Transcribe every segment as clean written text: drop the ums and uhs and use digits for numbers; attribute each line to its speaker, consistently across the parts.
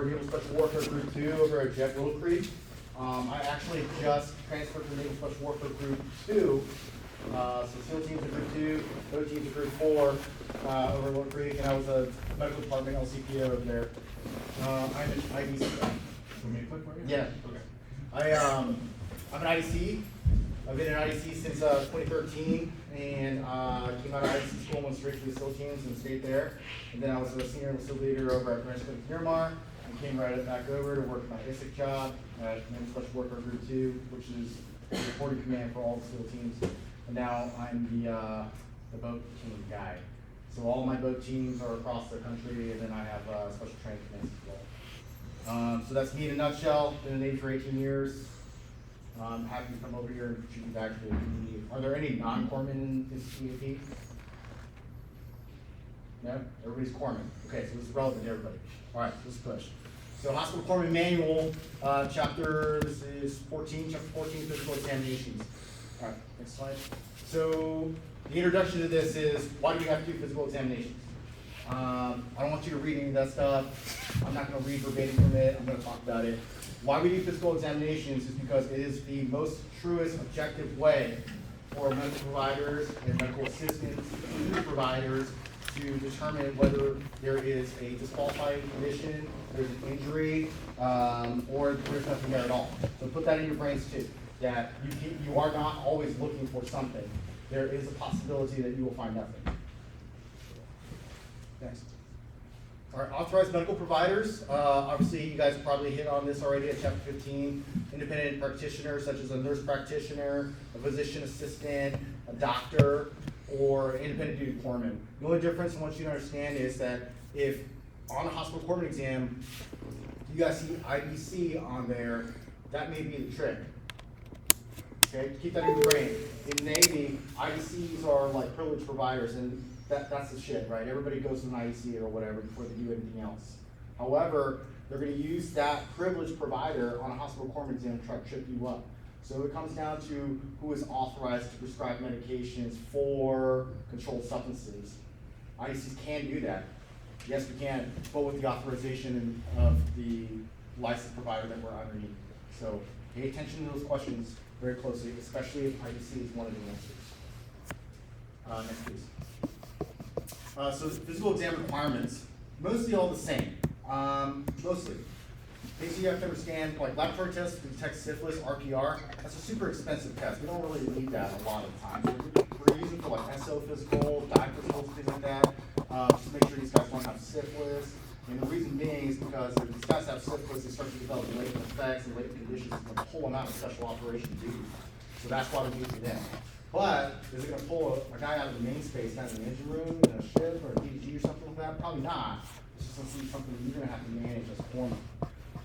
Speaker 1: Naval Special Warfare Group 2 over at Jet Willow Creek. I actually just transferred to Naval Special Warfare Group 2. So SEAL teams in Group 2, those teams in Group 4 over at Willow Creek, and I was a medical department LCPO over there. I'm an IDC.
Speaker 2: Want me to click for you?
Speaker 1: Yeah.
Speaker 2: Okay.
Speaker 1: I'm an IDC. I've been an IDC since 2013, and came out of IDC school, went straight to the SEAL teams and stayed there. And then I was a senior SEAL leader over at Grand Clinic Miramar, and came right back over to work my ISIC job at Naval Special Warfare Group 2, which is the reporting command for all the SEAL teams. And now I'm the boat team guy. So all my boat teams are across the country, and then I have special training commands as well. So that's me in a nutshell. Been in the Navy for 18 years. I'm happy to come over here and contribute back to the community. Are there any non-corpsmen in this community? No? Everybody's corpsman. Okay, so this is relevant to everybody. All right, let's push. So Hospital Corpsman Manual, this is 14, chapter 14, physical examinations. All right, next slide. So the introduction to this is, why do you have to do physical examinations? I don't want you to read any of that stuff. I'm not going to read verbatim from it. I'm going to talk about it. Why we do physical examinations is because it is the most truest, objective way for medical providers and medical assistants and providers to determine whether there is a disqualifying condition, there's an injury, or there's nothing there at all. So put that in your brains too, that you are not always looking for something. There is a possibility that you will find nothing. Next. All right, authorized medical providers. Obviously, you guys probably hit on this already at chapter 15. Independent practitioners, such as a nurse practitioner, a physician assistant, a doctor, or independent duty corpsman. The only difference I want you to understand is that if on a hospital corpsman exam, you guys see IBC on there, that may be the trick. Okay, keep that in your brain. In the Navy, IDCs are like privileged providers, and that's the shit, right? Everybody goes to an IDC or whatever before they do anything else. However, they're going to use that privileged provider on a hospital corpsman exam to try to trip you up. So it comes down to who is authorized to prescribe medications for controlled substances. IDCs can do that. Yes, we can, but with the authorization of the licensed provider that we're underneath. So pay attention to those questions very closely, especially if IDC is one of the answers. Next, please. So the physical exam requirements, mostly all the same. Mostly. Things you have to understand, like laboratory tests to detect syphilis, RPR, that's a super expensive test. We don't really need that a lot of times. We're using for like SO physical, dive physicals, things like that, just to make sure these guys don't have syphilis. And the reason being is because if these guys have syphilis, they start to develop latent effects and latent conditions, it's going to pull them out of special operation duty. So that's why we use them. But is it going to pull a guy out of the main space, kind of an engine room, in a ship, or a DDG or something like that? Probably not. It's just something you're going to have to manage as a foreman.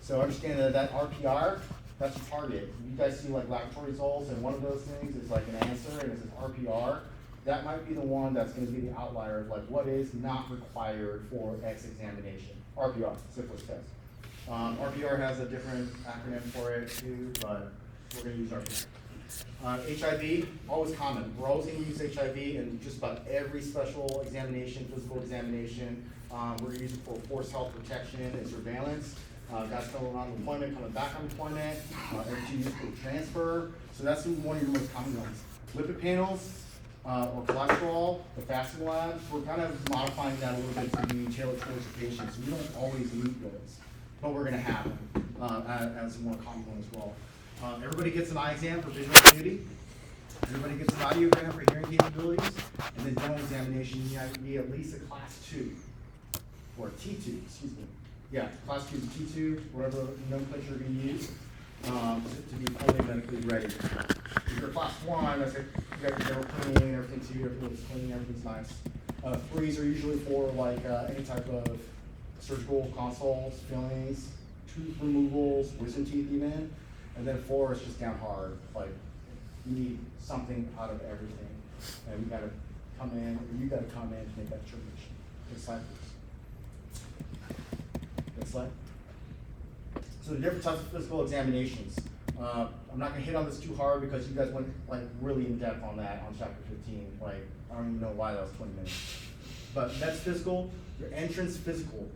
Speaker 1: So understand that RPR, that's your target. You guys see like laboratory results, and one of those things is like an answer, and it says RPR. That might be the one that's going to be the outlier of like what is not required for X examination. RPR, syphilis test. RPR has a different acronym for it too, but we're going to use RPR. HIV, always common. We're always going to use HIV in just about every special examination, physical examination. We're going to use it for forced health protection and surveillance. Guys coming on deployment, coming back on deployment, every 2 years for transfer. So that's one of your most common ones. Lipid panels, or cholesterol, the fasting labs, we're kind of modifying that a little bit to be tailored towards the patient. So we don't always need those, but we're going to have them as a more common one as well. Everybody gets an eye exam for visual acuity. Everybody gets an audiogram for hearing capabilities. And then dental examination, you have to be at least a class 2, or T2, excuse me. Yeah, class 2 to T2, whatever nomenclature you're going to use to be fully medically ready. If you're class 1, that's it, you got your dental cleaning, everything's here, everything's clean, everything's nice. 3s are usually for like any type of surgical consults, fillings, tooth removals, wisdom teeth even. And then 4 is just down hard, like you need something out of everything. And we gotta come in, or you gotta come in to make that determination. Next slide, please. Next slide. So the different types of physical examinations. I'm not gonna hit on this too hard because you guys went like really in depth on that on chapter 15. Like, I don't even know why that was 20 minutes. But that's physical, your entrance physical.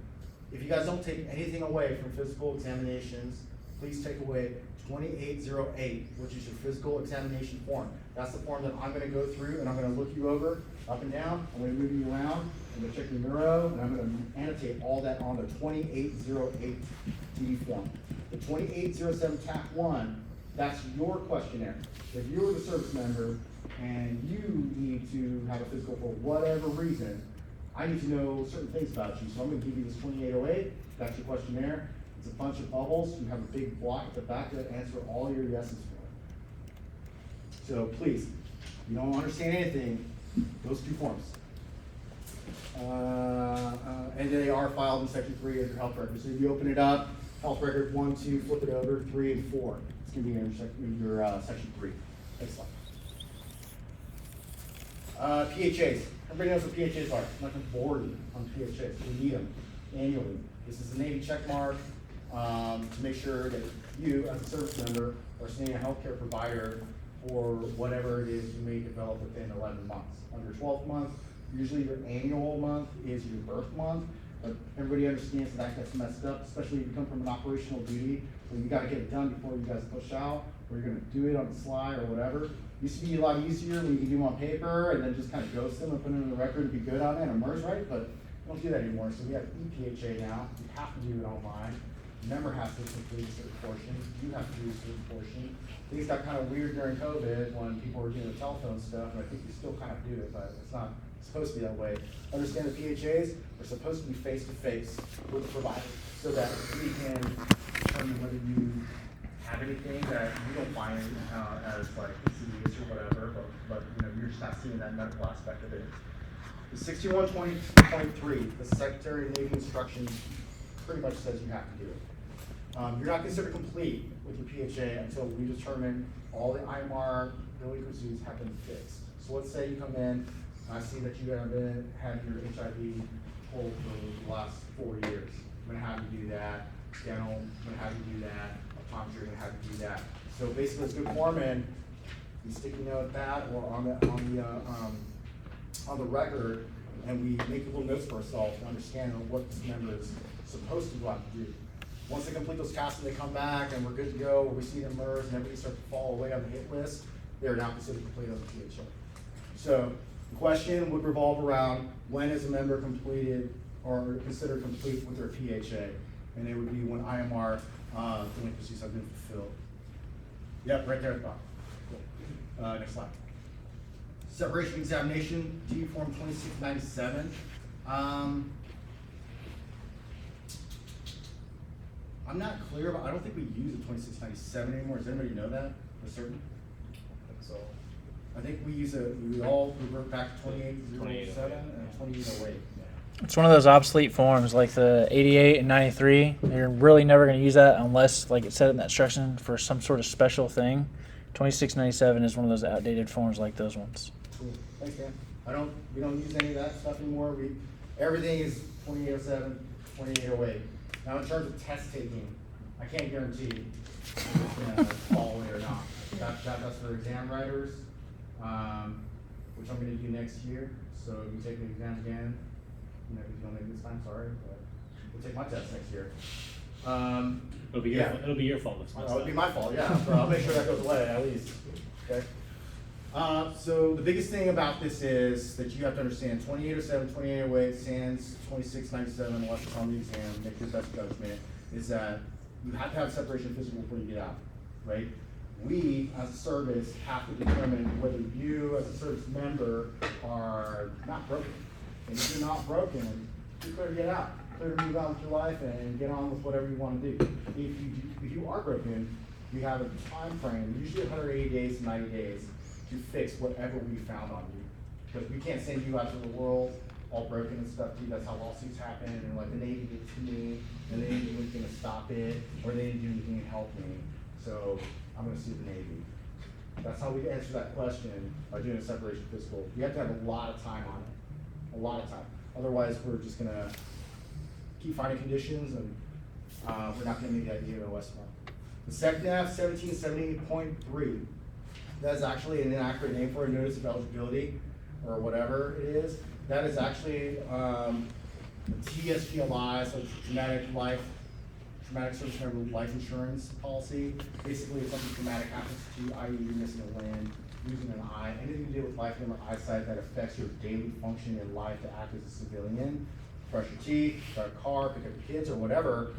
Speaker 1: if you guys don't take anything away from physical examinations, please take away 2808, which is your physical examination form. That's the form that I'm gonna go through and I'm gonna look you over, up and down, I'm gonna move you around, I'm gonna check your neuro, and I'm gonna annotate all that on the 2808 TD form. The 2807 TAC 1, that's your questionnaire. If you're the service member and you need to have a physical for whatever reason, I need to know certain things about you. So I'm gonna give you this 2808, that's your questionnaire. It's a bunch of bubbles. You have a big block at the back that answer all your yeses for. So please, if you don't understand anything, those two forms. And they are filed in section 3 of your health record. So if you open it up, health record 1, 2, flip it over, 3 and 4. It's gonna be in your section 3. Next slide. PHAs. Everybody knows what PHAs are. I'm not gonna bore you on PHAs. We need them annually. This is a Navy check mark to make sure that you, as a service member, are seeing a healthcare provider for whatever it is you may develop within 11 months. Under 12 months, usually your annual month is your birth month, but everybody understands that gets messed up, especially if you come from an operational duty, where you gotta get it done before you guys push out, or you're gonna do it on the sly or whatever. Used to be a lot easier when you could do them on paper and then just kind of ghost them and put them in the record and be good on it and MERS right, but we don't do that anymore. So we have ePHA now. You have to do it online. The member has to complete a certain portion. You have to do a certain portion. Things got kind of weird during COVID when people were doing the telephone stuff, and I think we still kind of do it, but it's not supposed to be that way. Understand the PHAs are supposed to be face-to-face with the provider so that we can determine whether you have anything that you don't find as like insidious or whatever, but you know, you're just not seeing that medical aspect of it. The 6120.3, the Secretary of Navy instructions pretty much says you have to do it. You're not considered complete with your PHA until we determine all the IMR delinquencies have been fixed. So let's say you come in, I see that you have had your HIV pulled for the last 4 years. I'm gonna have you do that. Dental, I'm gonna have you do that. Optometry, I'm gonna have you do that. So basically, as good foreman, you sticky note that or on the record, and we make little notes for ourselves to understand what this member is supposed to go out and do. Once they complete those tasks and they come back and we're good to go, we see them MERS and everybody starts to fall away on the hit list, they're now considered complete on the PHA. So the question would revolve around when is a member completed or considered complete with their PHA? And it would be when IMR delinquencies have been fulfilled. Yep, right there at the bottom. Next slide. Separation examination, D form 2697. I'm not clear about, I don't think we use the 2697 anymore. Does anybody know that for certain?
Speaker 2: So,
Speaker 1: I think we all revert back to 2807 and 2808.
Speaker 3: It's one of those obsolete forms like the 88 and 93. You're really never going to use that unless, like it said in that instruction, for some sort of special thing. 2697 is one of those outdated forms like those ones.
Speaker 1: Cool. Thanks, Dan. We don't use any of that stuff anymore. Everything is 2807, 2808. Now, in terms of test taking, I can't guarantee if it's gonna follow it or not. That's for exam writers, which I'm gonna do next year. So if you take the exam again, you know, if you don't make it this time, sorry, but we'll take my test next year.
Speaker 4: It'll be your it'll be your fault.
Speaker 1: It'll be my fault, yeah. So I'll make sure that goes away at least. Okay. So the biggest thing about this is that you have to understand 2807, 2808, SANS 2697, unless it's on the exam, make your best judgment, is that you have to have separation physical before you get out, right? We, as a service, have to determine whether you, as a service member, are not broken. And if you're not broken, you're clear to get out, clear to move on with your life and get on with whatever you want to do. If you are broken, you have a time frame, usually 180 days to 90 days, to fix whatever we found on you. Because we can't send you out to the world all broken and stuff too. That's how lawsuits happen, and like the Navy did to me, and they didn't do anything to stop it, or they didn't do anything to help me. So I'm gonna sue the Navy. That's how we answer that question by doing a separation physical. You have to have a lot of time on it, a lot of time. Otherwise, we're just gonna keep finding conditions, and we're not gonna make that EOS one. The SECNAV 1770.3. That is actually an inaccurate name for a notice of eligibility, or whatever it is. That is actually a TSGLI, so it's traumatic service member life insurance policy. Basically, if something traumatic happens to you, i.e. you're missing a limb, losing an eye, anything to do with life, limb, or eyesight that affects your daily function in life to act as a civilian, brush your teeth, start a car, pick up your kids, or whatever,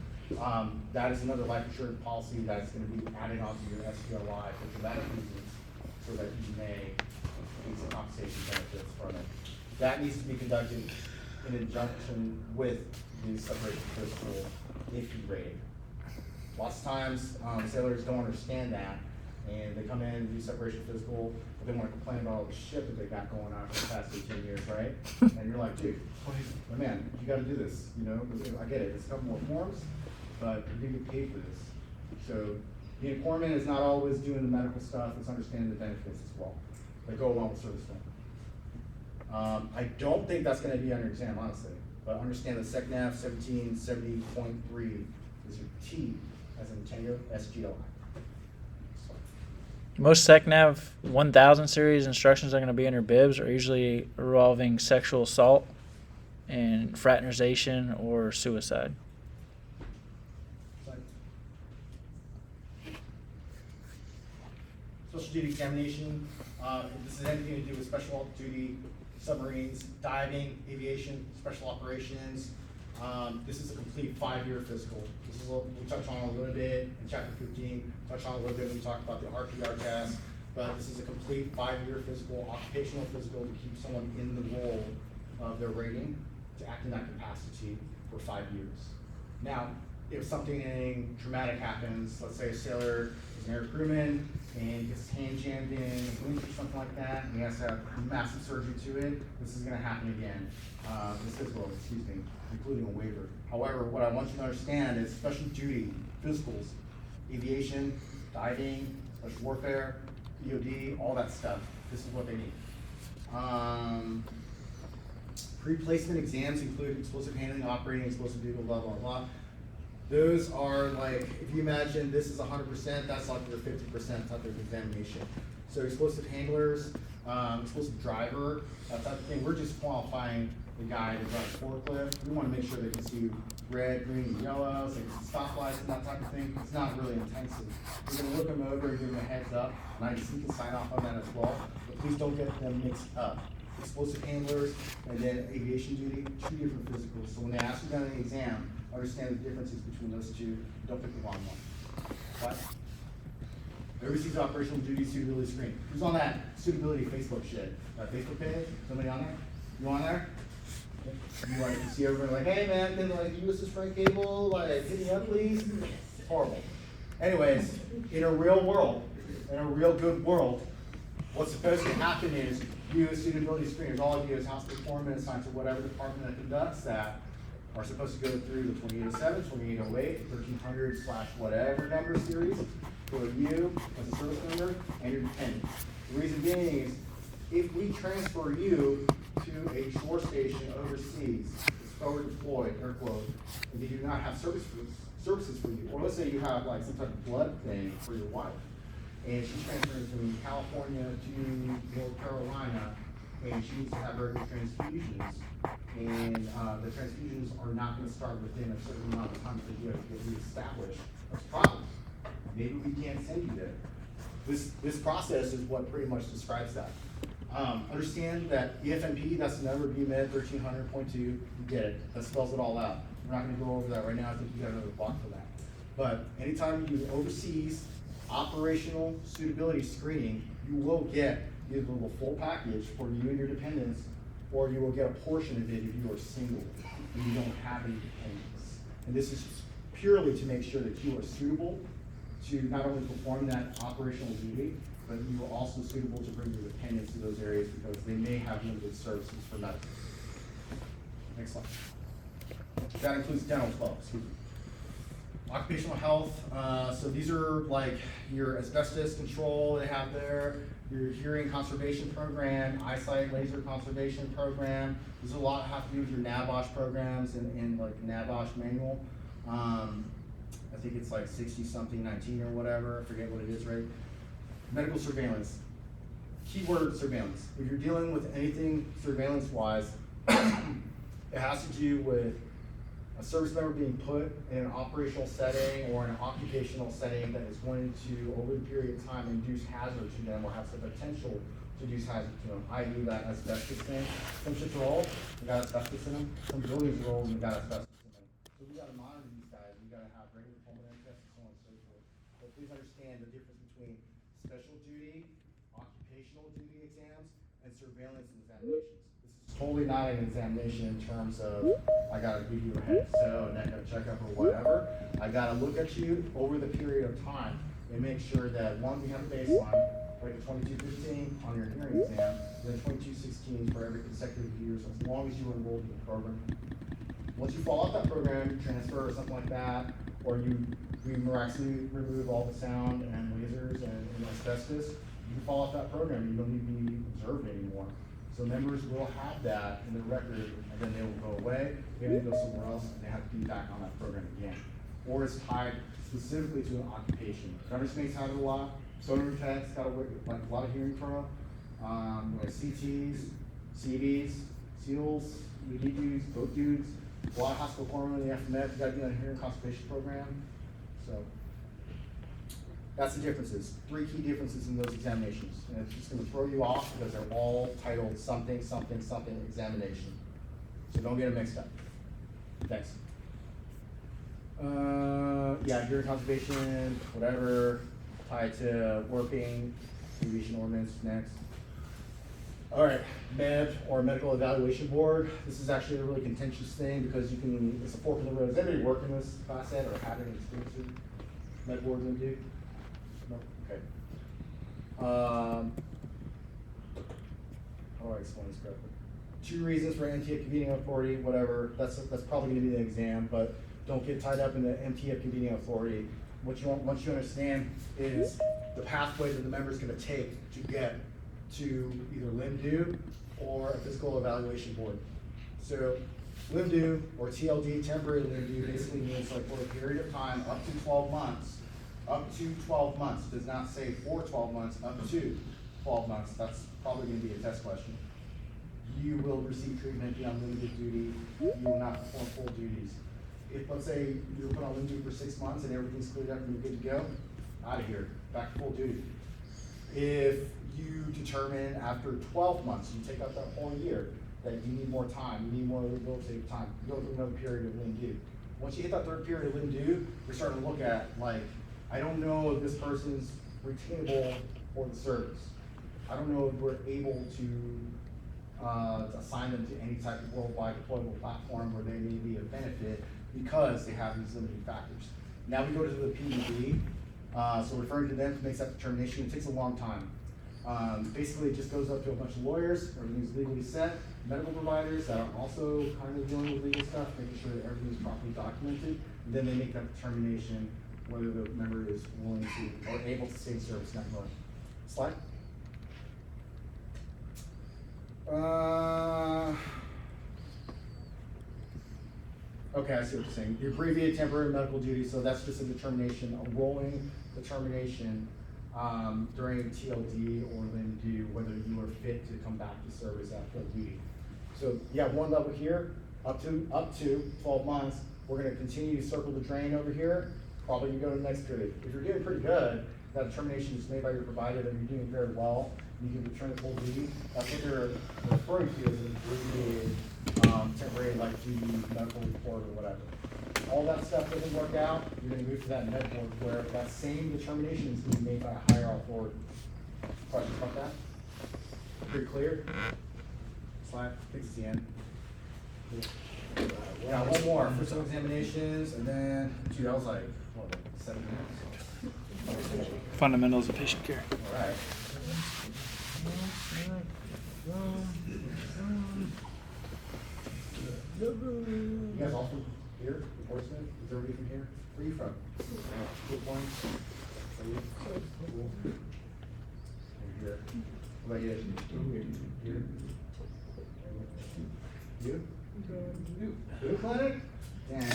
Speaker 1: that is another life insurance policy that's gonna be added onto your SGLI for traumatic reasons, so that you may get some compensation benefits from it. That needs to be conducted in conjunction with the separation physical if you rated. Lots of times, sailors don't understand that, and they come in and do separation physical, but they wanna complain about all the shit that they got going on for the past 18 years, right? And you're like, dude, my man, you gotta do this, you know, I get it, it's a couple more forms, but you're gonna get paid for this. So, being a corpsman is not always doing the medical stuff, it's understanding the benefits as well, that go along with service time. I don't think that's gonna be on your exam, honestly, but understand that SECNAV 1770.3 is your T as in Tango SGLI.
Speaker 3: Most SECNAV 1000 series instructions that are going to be in your bibs are usually involving sexual assault and fraternization or suicide.
Speaker 1: Special duty examination, if this is anything to do with special duty, submarines, diving, aviation, special operations, this is a complete 5-year physical. This is what we touched on a little bit in chapter 15, touched on a little bit when we talked about the RPR test, but this is a complete 5-year physical, occupational physical to keep someone in the role of their rating to act in that capacity for 5 years. Now, if something traumatic happens, let's say a sailor is an air crewman and gets his hand jammed in a winch or something like that, and he has to have massive surgery to it, this is gonna happen again. This physical, including a waiver. However, what I want you to understand is special duty, physicals, aviation, diving, special warfare, EOD, all that stuff, this is what they need. Pre-placement exams include explosive handling, operating, explosive vehicle, blah, blah, blah. Those are like, if you imagine this is 100%, that's like your 50% type of examination. So explosive handlers, explosive driver, that type of thing, we're just qualifying the guy to drive a forklift. We want to make sure they can see red, green, and yellow, so they can see stoplights and that type of thing. It's not really intensive. We're going to look them over and give them a heads up, and IDC can sign off on that as well, but please don't get them mixed up. Explosive handlers and then aviation duty, 2 different physicals. So when they ask you down in the exam, understand the differences between those two. Don't pick the wrong one. What? Overseas operational duty suitability screen. Who's on that suitability Facebook shit? That Facebook page? Somebody on there? You on there? You like to see everybody like, hey man, can like use this front cable? Like, hit me up please. It's horrible. Anyways, in a real world, in a real good world, what's supposed to happen is you as suitability screeners, all of you as hospital foremen assigned to whatever department that conducts that, are supposed to go through the 2807, 2808, 1300/whatever number series for you as a service member and your dependents. The reason being is if we transfer you to a shore station overseas, it's forward deployed, air quote, and they do not have services for you, or let's say you have like some type of blood thing for your wife, and she's transferring from California to North Carolina, and she needs to have regular transfusions, and the transfusions are not going to start within a certain amount of time because you have to get reestablished. That's a problem. Maybe we can't send you there. This process is what pretty much describes that. Understand that EFMP, that's the number, BMed 1300.2, you get it. That spells it all out. We're not going to go over that right now. I think you got another block for that. But anytime you do overseas operational suitability screening, you will get either the full package for you and your dependents, or you will get a portion of it if you are single and you don't have any dependents. And this is purely to make sure that you are suitable to not only perform that operational duty, but you are also suitable to bring your dependents to those areas because they may have limited services for medical. Next slide. That includes dental as well, excuse me. Occupational health, so these are like your asbestos control they have there, your hearing conservation program, eyesight laser conservation program. There's a lot have to do with your NABOSH programs and like NABOSH manual. I think it's like 60-something, 19 or whatever, I forget what it is, right? Medical surveillance, keyword surveillance. If you're dealing with anything surveillance-wise, It has to do with a service member being put in an operational setting or an occupational setting that is going to, over the period of time, induce hazard to them or have the potential to induce hazard to them, i.e. that asbestos thing. Some ships are old, we got asbestos in them. Some buildings are old, and we got asbestos in them. So we gotta monitor these guys, we gotta have regular pulmonary tests and so on and so forth. But please understand the difference between special duty, occupational duty exams, and surveillance examinations. This is totally not an examination in terms of, I gotta give you a head so, neck checkup or whatever. I gotta look at you over the period of time and make sure that, one, we have a baseline, like a 2215 on your hearing exam, and then 2216 for every consecutive year, so as long as you were enrolled in the program. Once you fall off that program, you transfer or something like that, or we miraculously remove all the sound and lasers and asbestos, you can fall off that program, you don't need to be observed anymore. So members will have that in their record, and then they will go away, maybe they go somewhere else, and they have to be back on that program again. Or it's tied specifically to an occupation. Coverage mates have it a lot, sonar techs got like a lot of hearing pro, like CTs, CDs, SEALs, ED dudes, boat dudes, a lot of hospital corpsmen in the FMF, you gotta be on a hearing conservation program. So that's the differences, 3 key differences in those examinations. And it's just gonna throw you off because they're all titled something, something, something examination. So don't get it mixed up. Thanks. Yeah, hearing conservation, whatever, tied to working, deviation ordinance next. All right, MEB or Medical Evaluation Board. This is actually a really contentious thing because it's a fork in the road. Does anybody work in this class ed or have any experience in Med Board than do? No, okay. How do I explain this correctly? 2 reasons for MTF convening authority, whatever, that's probably gonna be the exam, but don't get tied up in the MTF convening authority. What you want, once you understand is the pathway that the member's gonna take to get to either LIMDU or a physical evaluation board. So LIMDU or TLD, temporary LIMDU, basically means like for a period of time, up to 12 months. Up to 12 months, does not say for 12 months, up to 12 months. That's probably gonna be a test question. You will receive treatment, be on limited duty, you will not perform full duties. If, let's say, you were put on limited for 6 months and everything's cleared up and you're good to go, out of here, back to full duty. If you determine after 12 months, you take out that whole year, that you need more time, you need more rehabilitative time, you go through another period of LIMDU. Once you hit that 3rd period of LIMDU, you're starting to look at, like, I don't know if this person's retainable for the service. I don't know if we're able to assign them to any type of worldwide deployable platform where they may be a benefit because they have these limiting factors. Now we go to the PED, so referring to them to make that determination, it takes a long time. Basically, it just goes up to a bunch of lawyers, everything's legally set, medical providers that are also kind of dealing with legal stuff, making sure that everything's properly documented, and then they make that determination whether the member is willing to, or able to stay in service, not willing. Slide. Okay, I see what you're saying. The abbreviated temporary medical duty, so that's just a determination, a rolling determination during TLD or LIMDU, whether you are fit to come back to service at full duty. So you have one level here, up to 12 months. We're gonna continue to circle the drain over here, probably gonna go to the next period. If you're doing pretty good, that determination is made by your provider that you're doing very well, you can return to full duty. That's what they're referring to as an abbreviated temporary light duty medical report or whatever. All that stuff doesn't work out, you're gonna move to that med board where that same determination is being made by a higher authority. Questions about that? Pretty clear? Slide, I think it's the end. Yeah, one more, physical examinations, and then, dude, I was like, what, like 7 minutes?
Speaker 3: Fundamentals of patient care.
Speaker 1: All right. You guys all from here, Portsmouth? Is everybody from here? Where are you from? Good point. Are you? Cool. You're here. What about you? Here? You? Blue Clinic? Damn.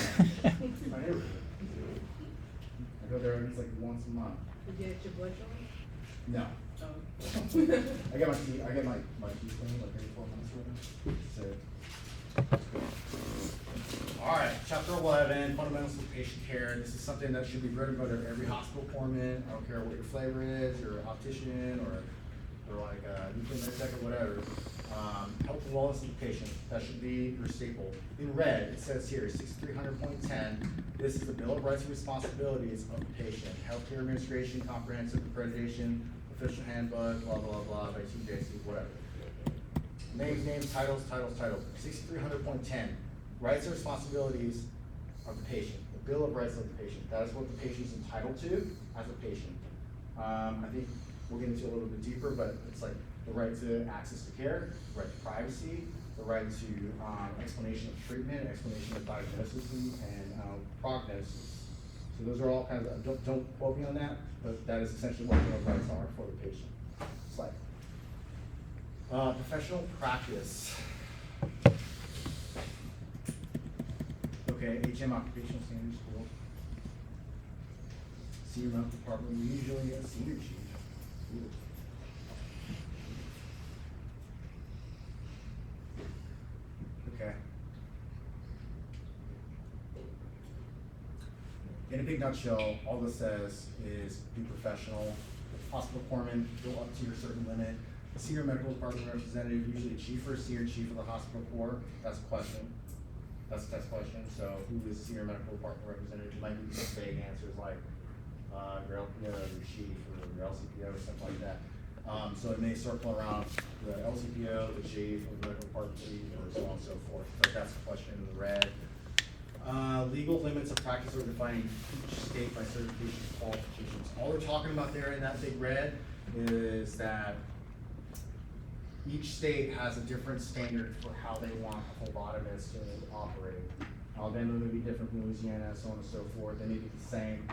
Speaker 1: My neighborhood. I go there at least like once a month.
Speaker 5: Did you get your blood drawn?
Speaker 1: No.
Speaker 5: Oh.
Speaker 1: I get my teeth cleaned like every 4 months or whatever. So, All right, chapter 11, fundamentals of patient care. This is something that should be read about at every hospital appointment. I don't care what your flavor is, you're an optician or like a nuclear tech or whatever. Health and wellness of the patient, that should be your staple. In red, it says here, 6300.10, this is the Bill of Rights and Responsibilities of the patient. Healthcare Administration, Comprehensive Accreditation, Official Handbook, blah, blah, blah, by TJC, whatever. Names, titles. 6300.10, rights and responsibilities of the patient. The Bill of Rights of the patient. That is what the patient is entitled to as a patient. I think we'll get into a little bit deeper, but it's like the right to access to care, the right to privacy, the right to explanation of treatment, explanation of diagnosis and prognosis. So those are all kinds of, don't quote me on that, but that is essentially what the rights are for the patient. Slide. Professional practice. Okay, HM Occupational Standards School. Senior Medical Department, usually a senior chief. Ooh. Okay. In a big nutshell, all this says is be professional. Hospital foreman, go up to your certain limit. A senior medical department representative, usually chief or senior chief of the hospital corps. That's a question. That's a test question. So who is senior medical department representative? You might need some vague answers like your LPO, your chief, or your LCPO, or something like that. So it may circle around the LCPO, the chief, or the medical department chief, or so on and so forth. So that's a question in the red. Legal limits of practice are defining each state by certification qualifications. All they're talking about there in that big red is that each state has a different standard for how they want a phlebotomist to operate. Alabama may be different from Louisiana, so on and so forth. They may be the same.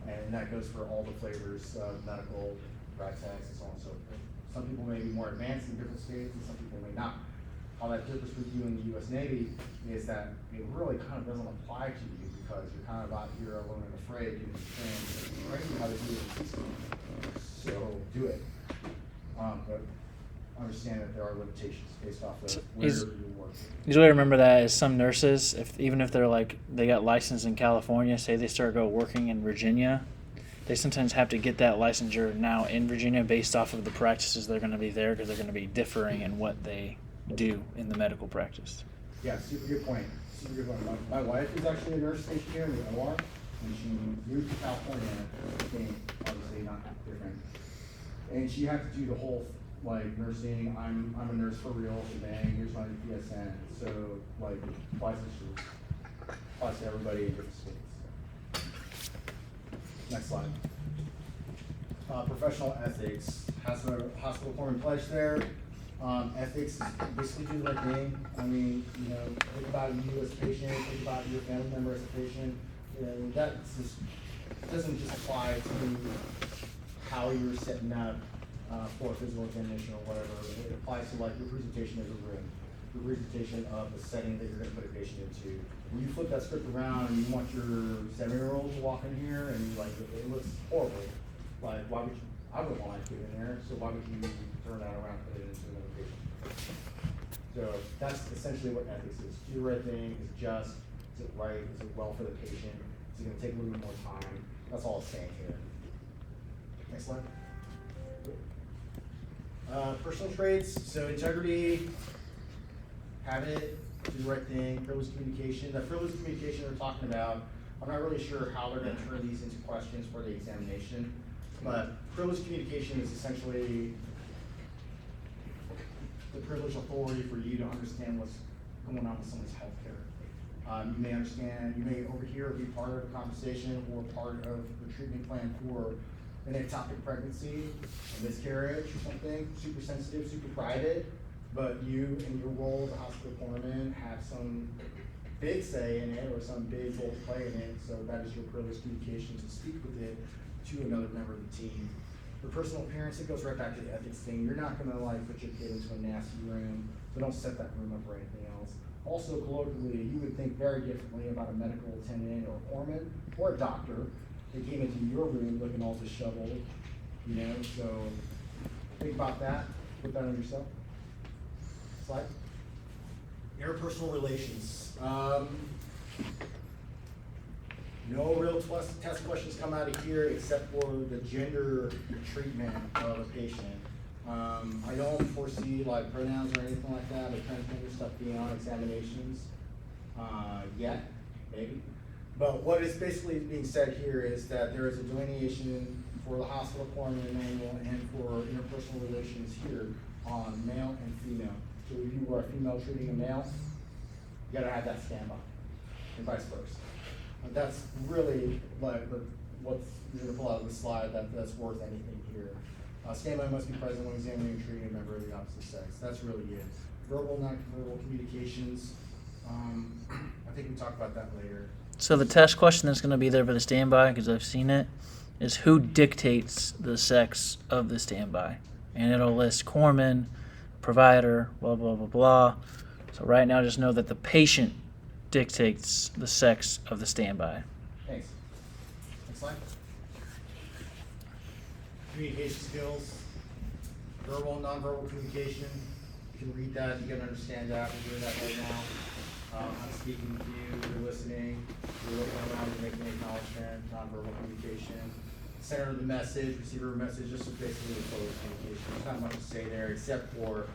Speaker 1: And that goes for all the flavors of medical, rag tags, and so on and so forth. Some people may be more advanced in different states, and some people may not. How that differs with you in the U.S. Navy is that it really kind of doesn't apply to you because you're kind of out here alone and afraid doing the thing. Right? How to do it. So do it. But understand that there are limitations based off of where you're working.
Speaker 3: Usually remember that as some nurses, even if they're like they got licensed in California, say they start working in Virginia, they sometimes have to get that licensure now in Virginia based off of the practices they're going to be there because they're going to be differing in what they do in the medical practice.
Speaker 1: Yeah, super good point. Super good point. My wife is actually a nurse stationed here in the OR, and she moved to California, being obviously not different. And she had to do the whole nursing. I'm a nurse for real. Bang. Here's my PSN. So applies to everybody in different states. Next slide. Professional ethics. Has a hospital foreman pledge there. Ethics is basically do the right thing. I mean, think about you as a patient, think about your family member as a patient. That doesn't just apply to how you're setting up for physical examination or whatever. It applies to your presentation of the room, your presentation of the setting that you're going to put a patient into. When you flip that script around and you want your 7-year-old to walk in here and it looks horrible, why would you? I wouldn't want to put it in there, so why would you turn that around and put it into another patient? So that's essentially what ethics is. Do the right thing, is it just, is it right, is it well for the patient, is it going to take a little bit more time? That's all it's saying here. Next slide. Personal traits, so integrity, have it, do the right thing, privileged communication. The privileged communication they're talking about, I'm not really sure how they're going to turn these into questions for the examination. But privileged communication is essentially the privileged authority for you to understand what's going on with someone's healthcare. You may understand, you may overhear or be part of a conversation or part of the treatment plan for an ectopic pregnancy, a miscarriage or something, super sensitive, super private, but you in your role as a hospital foreman have some big say in it or some big role to play in it, so that is your privileged communication to speak with it to another member of the team. For personal appearance, it goes right back to the ethics thing. You're not gonna put your kid into a nasty room, so don't set that room up or anything else. Also, colloquially, you would think very differently about a medical attendant or a foreman or a doctor that came into your room looking all disheveled, so think about that, put that on yourself. Slide. Interpersonal relations. No real test questions come out of here except for the gender treatment of a patient. I don't foresee like pronouns or anything like that, or transgender stuff being on examinations yet, maybe. But what is basically being said here is that there is a delineation for the hospital coroner manual and for interpersonal relations here on male and female. So if you are a female treating a male, you gotta have that standby, and vice versa. That's really like what's you're gonna pull out of the slide that's worth anything here. Standby must be present when examining and treating a member of the opposite sex. That's really it. Verbal, non-verbal communications. I think we talk about that later.
Speaker 3: So the test question that's going to be there for the standby, because I've seen it, is who dictates the sex of the standby, and it'll list corpsman, provider, blah blah blah blah. So right now, just know that the patient dictates the sex of the standby.
Speaker 1: Thanks. Next slide. Communication skills, verbal and nonverbal communication. You can read that, you can understand that. We're doing that right now. I'm speaking to you, you're listening, you're looking around, you're making an acknowledgement, nonverbal communication. Center of the message, receiver of the message, just basically the flow of communication. There's not much to say there except for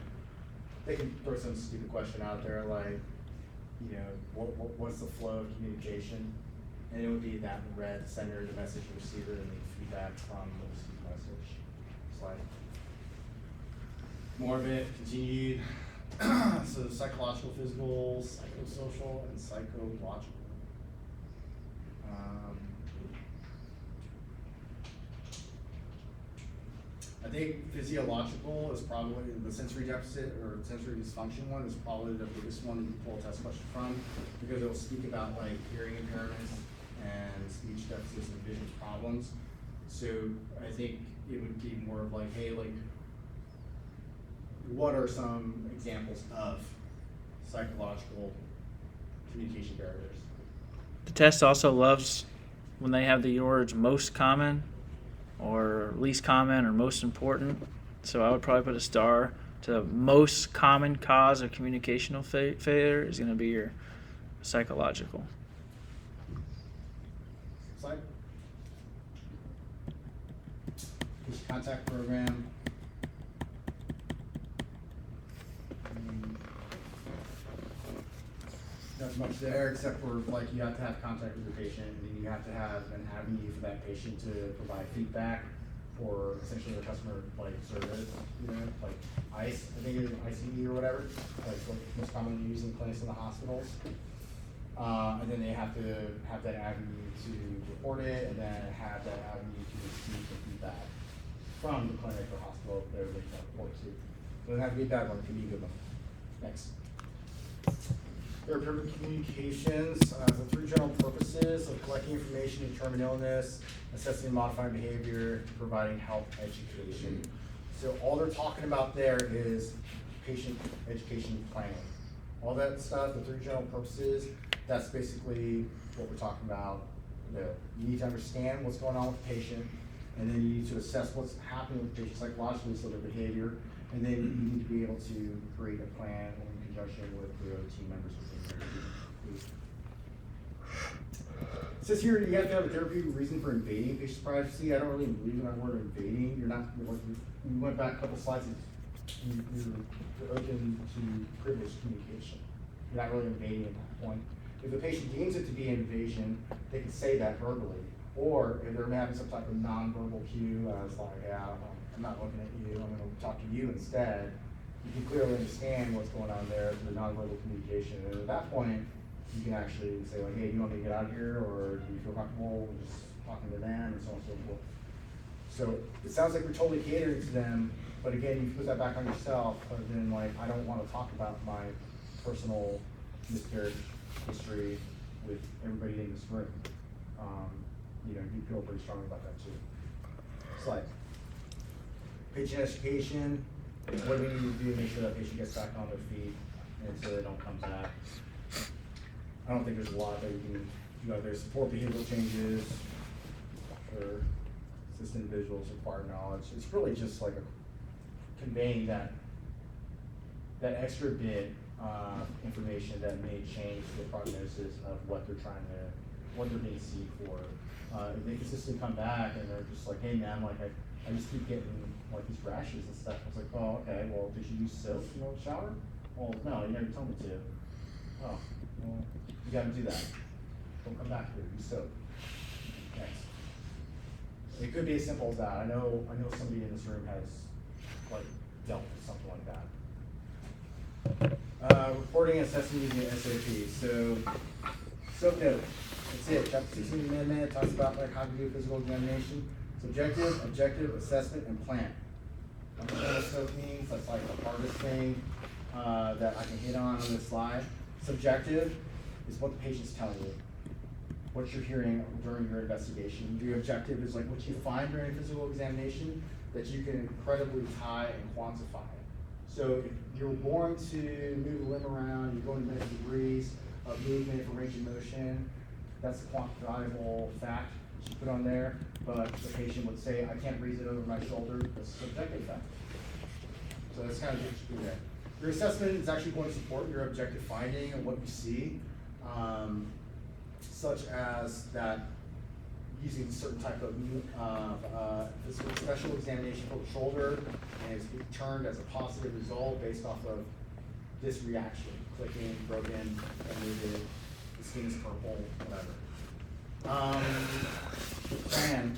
Speaker 1: they can throw some stupid question out there like, you know, what's the flow of communication? And it would be that in red, the sender, the message, the receiver, and the feedback from the received message. Slide. More of it, continued. So psychological, physical, psychosocial, and psychological. I think physiological is probably the sensory deficit or sensory dysfunction one is probably the biggest one that you can pull a test question from, because it will speak about like hearing impairments and speech deficits and vision problems. So I think it would be more of like, hey, like, what are some examples of psychological communication barriers?
Speaker 3: The test also loves when they have the words most common or least common or most important. So I would probably put a star to the most common cause of communicational failure is going to be your psychological.
Speaker 1: Slide. Patient contact program. Not much there except for like you have to have contact with your patient, and then you have to have an avenue for that patient to provide feedback for essentially the customer like service, you know, like ICE, I think it is ICE or whatever, like what most commonly used in clinics in the hospitals. And then they have to have that avenue to report it, and then have that avenue to receive the feedback from the clinic or hospital if they're looking to report to. So it doesn't have to be a bad one, it can be a good one. Next. Therapeutic communications, the three general purposes of collecting information, determine illness, assessing and modifying behavior, providing health education. So all they're talking about there is patient education planning. All that stuff, the three general purposes, that's basically what we're talking about. You need to understand what's going on with the patient, and then you need to assess what's happening with the patient psychologically, so their behavior, and then you need to be able to create a plan in conjunction with your team members within your team. It says here you have to have a therapeutic reason for invading patient's privacy. I don't really believe in that word invading. You're not, we went back a couple slides, you're open to privileged communication. You're not really invading at that point. If the patient deems it to be an invasion, they can say that verbally. Or if they're having some type of nonverbal cue, as like, yeah, I'm not looking at you, I'm gonna talk to you instead, you can clearly understand what's going on there through the nonverbal communication. And at that point, you can actually say like, hey, do you want me to get out of here, or do you feel comfortable just talking to them, and so on and so forth. So it sounds like we're totally catering to them, but again, you put that back on yourself, other than like, I don't want to talk about my personal miscarriage history with everybody in this room. You know, you feel pretty strongly about that too. Slide. Patient education. What do we need to do to make sure that patient gets back on their feet and so they don't come back? I don't think there's a lot that we can do out there. Support behavioral changes for assist individuals, require knowledge. It's really just like conveying that extra bit information that may change the prognosis of what they're being seen for. If they consistently come back and they're just like, hey man, like I just keep getting like these rashes and stuff. I was like, oh, okay, well, did you use soap in the shower? Well, no, you never told me to. Oh, well, you gotta do that. Don't come back here, use soap. Thanks. It could be as simple as that. I know somebody in this room has like dealt with something like that. Reporting and assessment using SAP. So, SOAP note. That's it. Chapter 16 amendment talks about like how to do physical examination. Subjective, objective, assessment, and plan. Understand what SOAP means? That's like the hardest thing that I can hit on this slide. Subjective is what the patient's telling you, what you're hearing during your investigation. The objective is like what you find during a physical examination that you can incredibly tie and quantify. So if you're going to move a limb around, you're going to measure degrees of movement for range of motion, that's a quantifiable fact that you put on there, but the patient would say, I can't raise it over my shoulder, that's a subjective fact. So that's kind of what you do there. Your assessment is actually going to support your objective finding and what you see, such as that using certain type of special examination for the shoulder and is returned as a positive result based off of this reaction, clicking, broken, removed, the skin is purple, whatever. Plan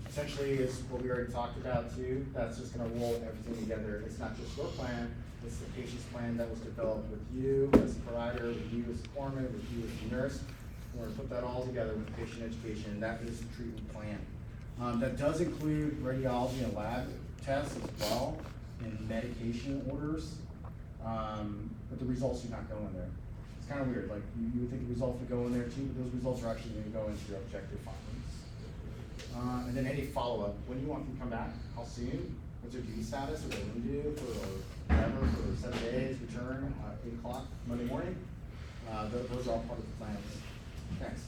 Speaker 1: essentially is what we already talked about too. That's just gonna roll everything together. It's not just your plan, it's the patient's plan that was developed with you as a provider, with you as a foreman, with you as a nurse. We're gonna put that all together with patient education, and that is the treatment plan. That does include radiology and lab tests as well, and medication orders, but the results do not go in there. It's kind of weird, like you would think the results would go in there too, but those results are actually gonna go into your objective findings. And then any follow-up, when do you want them to come back, how soon, what's their duty status, what they're gonna do for whatever, for 7 days, return, 8 o'clock Monday morning. Those are all part of the plans. Thanks.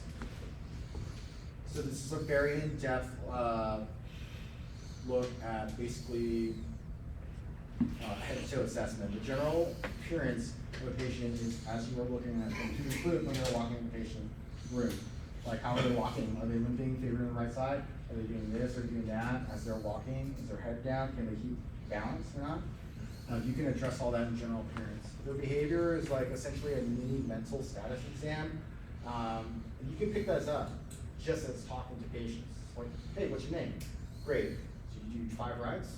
Speaker 1: So this is a very in-depth look at basically head-to-toe assessment. The general appearance of a patient is as you are looking at them, to include when you're walking in the patient room. Like how are they walking? Are they limping, favoring the right side? Are they doing this or doing that as they're walking? Is their head down? Can they keep balance or not? You can address all that in general appearance. Their behavior is like essentially a mini mental status exam. And you can pick those up just as talking to patients. Like, hey, what's your name? Great. So you do 5 rights?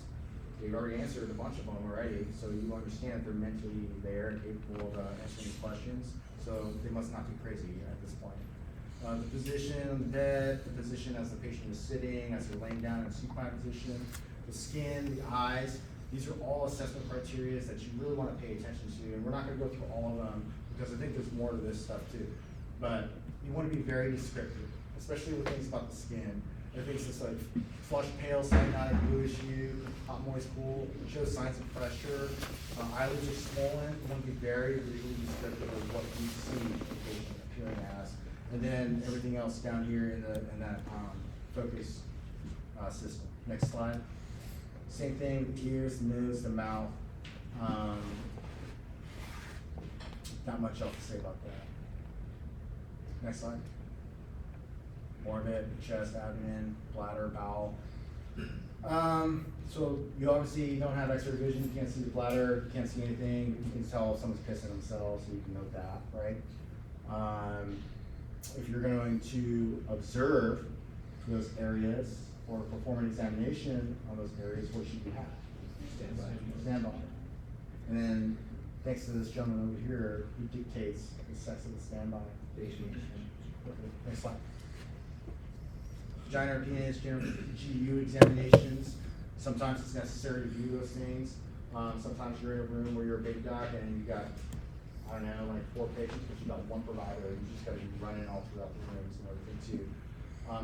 Speaker 1: You've already answered a bunch of them already, so you understand that they're mentally there and capable of answering these questions. So they must not be crazy at this point. The position on the bed, the position as the patient is sitting, as they're laying down in a supine position, the skin, the eyes, these are all assessment criteria that you really want to pay attention to. And we're not going to go through all of them because I think there's more to this stuff too. But you want to be very descriptive, especially with things about the skin. If it's just like flush, pale, cyanide, bluish hue, hot, moist, cool, shows signs of pressure, eyelids are swollen, you want to be very visually descriptive of what you see the patient appearing as. And then everything else down here in that focus system. Next slide. Same thing with the ears, the nose, the mouth. Not much else to say about that. Next slide. More of it, chest, abdomen, bladder, bowel. So you obviously don't have X-ray vision, you can't see the bladder, you can't see anything, you can tell if someone's pissing themselves, so you can note that, right? If you're going to observe those areas or perform an examination on those areas, what should you have? Stand by. And then, thanks to this gentleman over here, he dictates the sex of the standby. Next slide. Vagina or penis, GU examinations. Sometimes it's necessary to view those things. Sometimes you're in a room where you're a big doc and you got, I don't know, like 4 patients, but you got 1 provider. You just got to be running all throughout the rooms and everything too.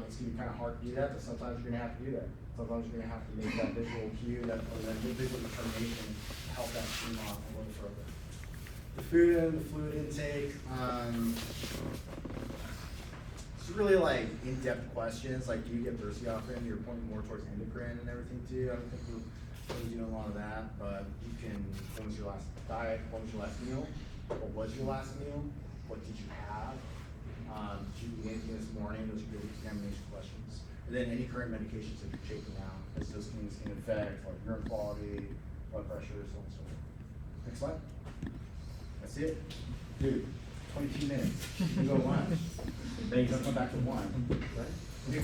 Speaker 1: It's gonna be kind of hard to do that, but sometimes you're gonna have to do that. Sometimes you're gonna have to make that visual cue, that visual determination to help that stream off a little further. The food and the fluid intake. It's really like in-depth questions, like do you get thirsty often? You're pointing more towards endocrine and everything too. I don't think we're really doing a lot of that, but you can, when was your last diet? When was your last meal? what was your last meal? What did you have? Did you eat anything this morning? Those are good examination questions. And then any current medications that you're taking now, as those things can affect like urine quality, blood pressure, so on and so forth. Next slide. That's it. Dude, 22 minutes. You go lunch. Then you come back to 1, right?